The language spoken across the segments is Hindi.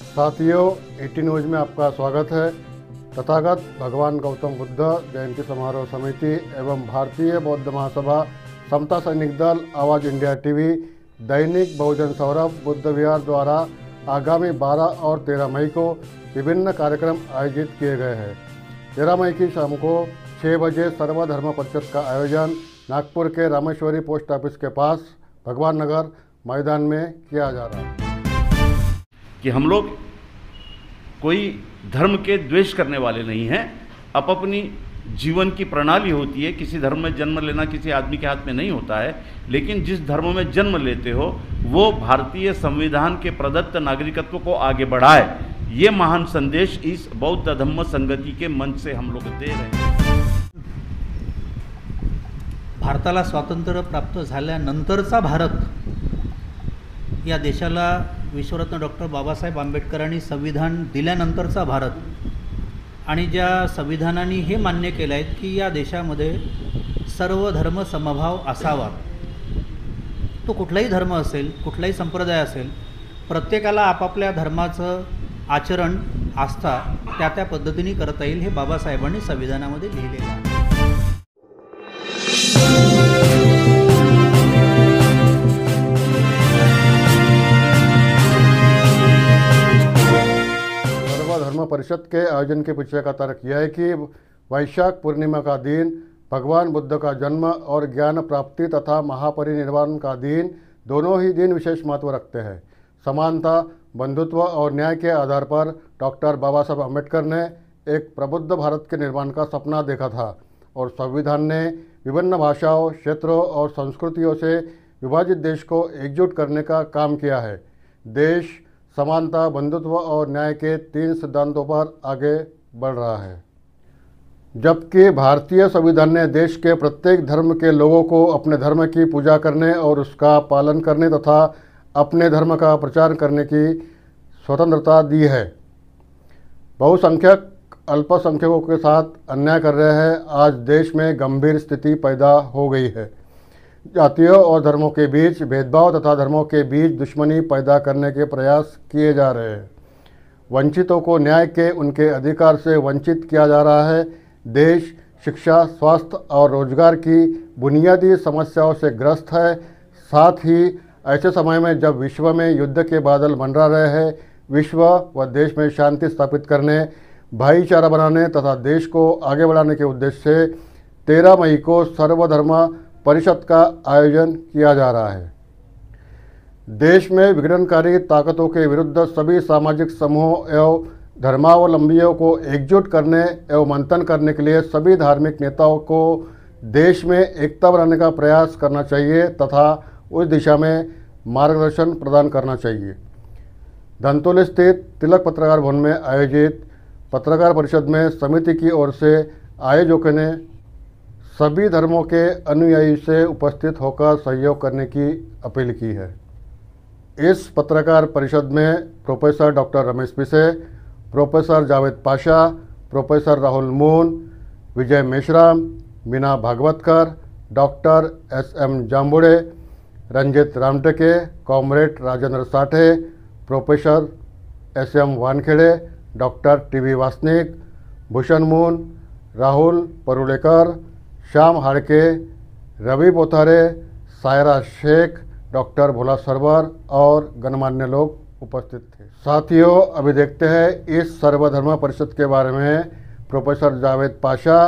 साथियों, 18 न्यूज में आपका स्वागत है। तथागत भगवान गौतम बुद्ध जयंती समारोह समिति एवं भारतीय बौद्ध महासभा, समता सैनिक दल, आवाज़ इंडिया टीवी, दैनिक बहुजन सौरभ, बुद्ध विहार द्वारा आगामी 12 और 13 मई को विभिन्न कार्यक्रम आयोजित किए गए हैं। 13 मई की शाम को 6 बजे सर्वधर्म परिषद का आयोजन नागपुर के रामेश्वरी पोस्ट ऑफिस के पास भगवान नगर मैदान में किया जा रहा है। कि हम लोग कोई धर्म के द्वेष करने वाले नहीं हैं। अपनी जीवन की प्रणाली होती है। किसी धर्म में जन्म लेना किसी आदमी के हाथ में नहीं होता है, लेकिन जिस धर्म में जन्म लेते हो वो भारतीय संविधान के प्रदत्त नागरिकत्व को आगे बढ़ाए। ये महान संदेश इस बौद्ध धम्म संगति के मंच से हम लोग दे रहे हैं। भारताला स्वातंत्र्य प्राप्त झाल्यानंतरचा भारत, या देशाला विश्वरत्न डॉक्टर बाबासाहेब आंबेडकरांनी संविधान दिल्यानंतरचा भारत, आणि ज्या संविधानाने हे मान्य केलं आहे की या देशामध्ये सर्व धर्म समभाव असावा, तो कुठलाही धर्म असेल, कुठलाही संप्रदाय असेल, प्रत्येकाला आपापल्या धर्माचं आचरण, आस्था त्या त्या पद्धतीने करता येईल, हे बाबासाहेबांनी संविधानामध्ये लिहिलेलं आहे। धर्म परिषद के आयोजन के पीछे का तर्क यह है कि वैशाख पूर्णिमा का दिन भगवान बुद्ध का जन्म और ज्ञान प्राप्ति तथा महापरिनिर्वाण का दिन, दोनों ही दिन विशेष महत्व रखते हैं। समानता, बंधुत्व और न्याय के आधार पर डॉक्टर बाबा साहब अम्बेडकर ने एक प्रबुद्ध भारत के निर्माण का सपना देखा था और संविधान ने विभिन्न भाषाओं, क्षेत्रों और संस्कृतियों से विभाजित देश को एकजुट करने का काम किया है। देश समानता, बंधुत्व और न्याय के 3 सिद्धांतों पर आगे बढ़ रहा है। जबकि भारतीय संविधान ने देश के प्रत्येक धर्म के लोगों को अपने धर्म की पूजा करने और उसका पालन करने तथा अपने धर्म का प्रचार करने की स्वतंत्रता दी है। बहुसंख्यक अल्पसंख्यकों के साथ अन्याय कर रहे हैं। आज देश में गंभीर स्थिति पैदा हो गई है। जातियों और धर्मों के बीच भेदभाव तथा धर्मों के बीच दुश्मनी पैदा करने के प्रयास किए जा रहे हैं। वंचितों को न्याय के उनके अधिकार से वंचित किया जा रहा है। देश शिक्षा, स्वास्थ्य और रोजगार की बुनियादी समस्याओं से ग्रस्त है। साथ ही ऐसे समय में जब विश्व में युद्ध के बादल मंडरा रहे हैं, विश्व व देश में शांति स्थापित करने, भाईचारा बनाने तथा देश को आगे बढ़ाने के उद्देश्य से 13 मई को सर्वधर्म परिषद का आयोजन किया जा रहा है। देश में विघटनकारी ताकतों के विरुद्ध सभी सामाजिक समूहों एवं धर्मावलंबियों को एकजुट करने एवं मंथन करने के लिए सभी धार्मिक नेताओं को देश में एकता बनाने का प्रयास करना चाहिए तथा उस दिशा में मार्गदर्शन प्रदान करना चाहिए। धनतोली स्थित तिलक पत्रकार भवन में आयोजित पत्रकार परिषद में समिति की ओर से आयोजकों ने सभी धर्मों के अनुयायी से उपस्थित होकर सहयोग करने की अपील की है। इस पत्रकार परिषद में professor doctor Ramesh Pise, professor Javed Pasha, professor Rahul Moon, Vijay Meshram, Meena Bhagwatkar, doctor SM Jambude, Ranjit Ramteke, comrade Rajendra Sathe, professor SM Wankhede, doctor TV Wasnik, Bhushan Moon, Rahul Parulekar, Shyam Hadke, Ravi Pothare, Saira Shaikh, doctor Bhola Sarwar और गणमान्य लोग उपस्थित थे। साथियों, अभी देखते हैं इस सर्वधर्म परिषद के बारे में प्रोफेसर जावेद पाशा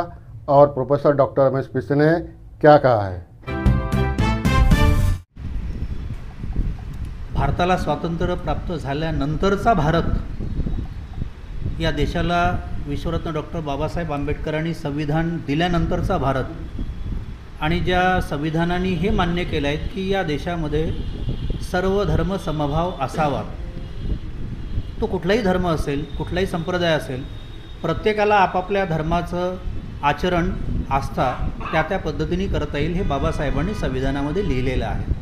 और प्रोफेसर डॉक्टर रमेश पिसे ने क्या कहा है। भारताला स्वातंत्र्य प्राप्त झाल्यानंतरचा भारत, या देशाला विश्वरत्न डॉक्टर बाबासाहेब आंबेडकरांनी संविधान दिल्यानंतरचा भारत, आणि ज्या संविधानाने हे मान्य केलं आहे की या देशामध्ये सर्व धर्म समभाव असावा, तो कुठलाही धर्म असेल, कुठलाही संप्रदाय असेल, प्रत्येकाला आपापल्या धर्माचं आचरण, आस्था त्या त्या पद्धतीने करता येईल, हे बाबासाहेबांनी संविधानामध्ये लिहिलेलं आहे।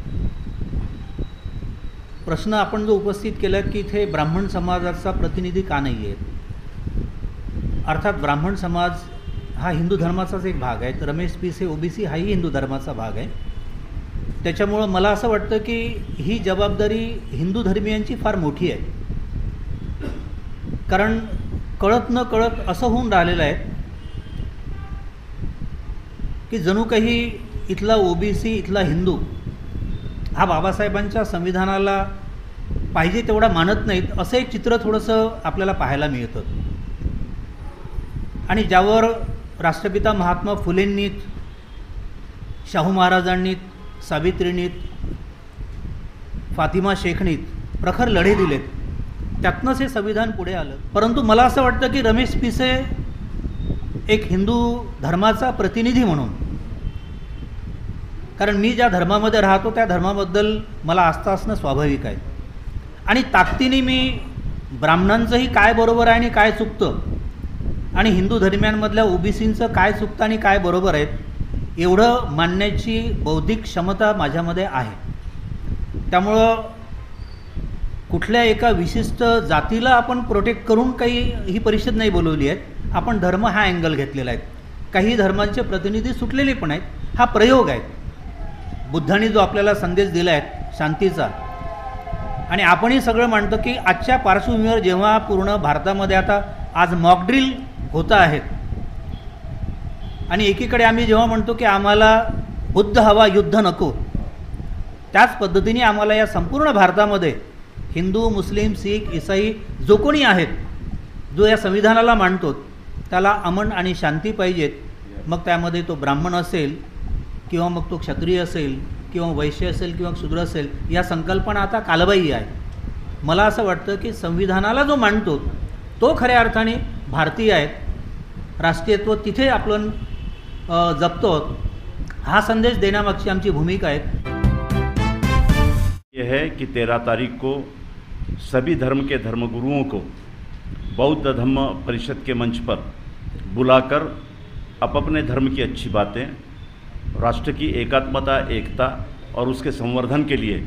प्रश्न आपण जो उपस्थित केला की इथे ब्राह्मण समाजाचा प्रतिनिधी का नाही आहे, अर्थात ब्राह्मण समाज हा हिंदू धर्माचाच एक भाग आहे। रमेश पिसे OBC हाही हिंदू धर्माचा भाग आहे। त्याच्यामुळं मला असं वाटतं की ही जबाबदारी हिंदू धर्मियांची फार मोठी आहे। कारण कळत न कळत असं होऊन राहिलेलं आहे की जणू काही इथला ओबीसी, इथला हिंदू हा बाबासाहेबांच्या संविधानाला पाहिजे तेवढा मानत नाहीत, असं एक चित्र थोडंसं आपल्याला पाहायला मिळतं. आणि ज्यावर राष्ट्रपिता महात्मा फुलेंनीत, शाहू महाराजांनीत, सावित्रीनीत, फातिमा शेखनीत प्रखर लढे दिलेत, त्यातनंच हे संविधान पुढे आलं. परंतु मला असं वाटतं की रमेश पिसे एक हिंदू धर्माचा प्रतिनिधी म्हणून, कारण मी ज्या धर्मामध्ये राहतो त्या धर्माबद्दल मला आस्था असणं स्वाभाविक आहे, आणि ताकदीने मी ब्राह्मणांचंही काय बरोबर आहे आणि काय चुकतं आणि हिंदू धर्मियांमधल्या ओबीसींचं काय चुकतं आणि काय बरोबर आहेत एवढं मानण्याची बौद्धिक क्षमता माझ्यामध्ये आहे. त्यामुळं कुठल्या एका विशिष्ट जातीला आपण प्रोटेक्ट करून काही ही परिषद नाही बोलवली आहे. आपण धर्म हा अँगल घेतलेला आहे. काही धर्मांचे प्रतिनिधी सुटलेले पण आहेत. हा प्रयोग आहे. बुद्धांनी जो आपल्याला संदेश दिला आहे शांतीचा, आणि आपणही सगळं मानतो की आजच्या पार्श्वभूमीवर जेव्हा पूर्ण भारतामध्ये आता आज मॉकड्रिल होत आहेत आणि एकीकडे आम्ही जेव्हा म्हणतो की आम्हाला बुद्ध हवा, युद्ध नको, त्याच पद्धतीने आम्हाला या संपूर्ण भारतामध्ये हिंदू, मुस्लिम, शीख, ईसाई जो कोणी आहेत, जो या संविधानाला मानतो, त्याला अमन आणि शांती पाहिजेत. मग त्यामध्ये तो ब्राह्मण असेल किंवा मग तो क्षत्रिय असेल किंवा वैश्य असेल किंवा शूद्र असेल, या संकल्पना आता कालबाह्य आहे. मला असं वाटतं की संविधानाला जो मानतो तो खऱ्या अर्थाने भारतीय आहेत, राष्ट्रीयत्व तिथे आपण जपतो. हा संदेश देण्यामागची आमची भूमिका आहे. यह है कि 13 तारीख को सभी धर्म के धर्मगुरुओं को बौद्ध धम्म परिषद के मंच पर बुलाकर अपने धर्म की अच्छी बातें, राष्ट्र की एकात्मता, एकता और उसके संवर्धन के लिए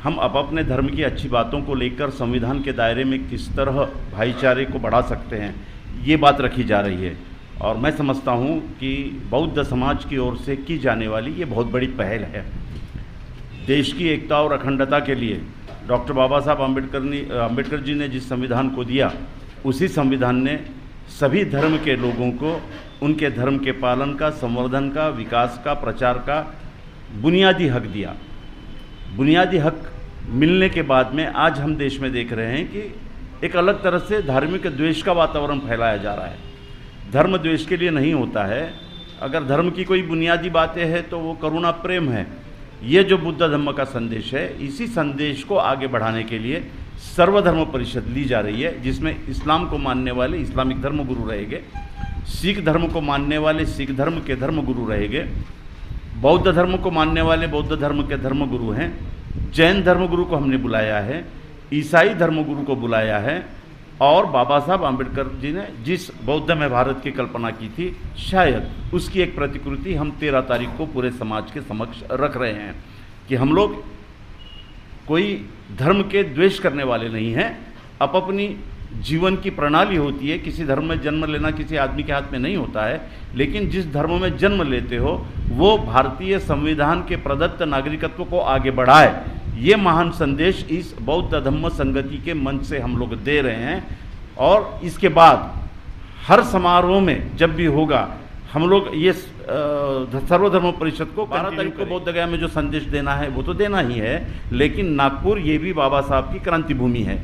हम अपने धर्म की अच्छी बातों को लेकर संविधान के दायरे में किस तरह भाईचारे को बढ़ा सकते हैं, ये बात रखी जा रही है. और मैं समझता हूँ कि बौद्ध समाज की ओर से की जाने वाली ये बहुत बड़ी पहल है. देश की एकता और अखंडता के लिए डॉक्टर बाबा साहब आम्बेडकर जी ने जिस संविधान को दिया, उसी संविधान ने सभी धर्म के लोगों को उनके धर्म के पालन का, संवर्धन का, विकास का, प्रचार का बुनियादी हक दिया. बुनियादी हक मिलने के बाद में आज हम देश में देख रहे हैं कि एक अलग तरह से धार्मिक द्वेष का वातावरण फैलाया जा रहा है. धर्म द्वेष के लिए नहीं होता है. अगर धर्म की कोई बुनियादी बातें हैं तो वो करुणा, प्रेम है. ये जो बुद्ध धम्म का संदेश है, इसी संदेश को आगे बढ़ाने के लिए सर्वधर्म परिषद ली जा रही है, जिसमें इस्लाम को मानने वाले इस्लामिक धर्म गुरु रहेंगे, सिख धर्म को मानने वाले सिख धर्म के धर्म गुरु रहेंगे, बौद्ध धर्म को मानने वाले बौद्ध धर्म के धर्म गुरु हैं, जैन धर्म गुरु को हमने बुलाया है, ईसाई धर्म गुरु को बुलाया है, और बाबा साहब आम्बेडकर जी ने जिस बौद्ध में भारत की कल्पना की थी, शायद उसकी एक प्रतिकृति हम 13 तारीख को पूरे समाज के समक्ष रख रहे हैं कि हम लोग कोई धर्म के द्वेष करने वाले नहीं हैं. अपनी जीवन की प्रणाली होती है. किसी धर्म में जन्म लेना किसी आदमी के हाथ में नहीं होता है, लेकिन जिस धर्म में जन्म लेते हो वो भारतीय संविधान के प्रदत्त नागरिकत्व को आगे बढ़ाए. ये महान संदेश इस बौद्ध धम्म संगति के मंच से हम लोग दे रहे हैं. और इसके बाद हर समारोह में जब भी होगा हम लोग ये सर्वधर्म परिषद को 12 तारीख को बौद्ध गया में जो संदेश देना है वो तो देना ही है, लेकिन नागपुर ये भी बाबा साहब की क्रांति भूमि है.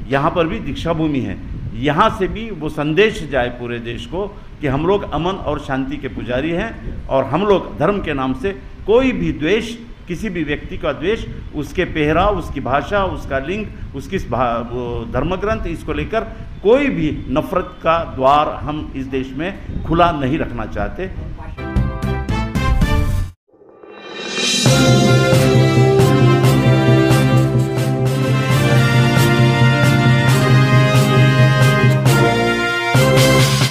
यहाँ पर भी दीक्षा भूमि है. यहाँ से भी वो संदेश जाए पूरे देश को कि हम लोग अमन और शांति के पुजारी हैं, और हम लोग धर्म के नाम से कोई भी द्वेष, किसी भी व्यक्ति का द्वेष, उसके पहराव, उसकी भाषा, उसका लिंग, उसकी धर्मग्रंथ, इसको लेकर कोई भी नफरत का द्वार हम इस देश में खुला नहीं रखना चाहते.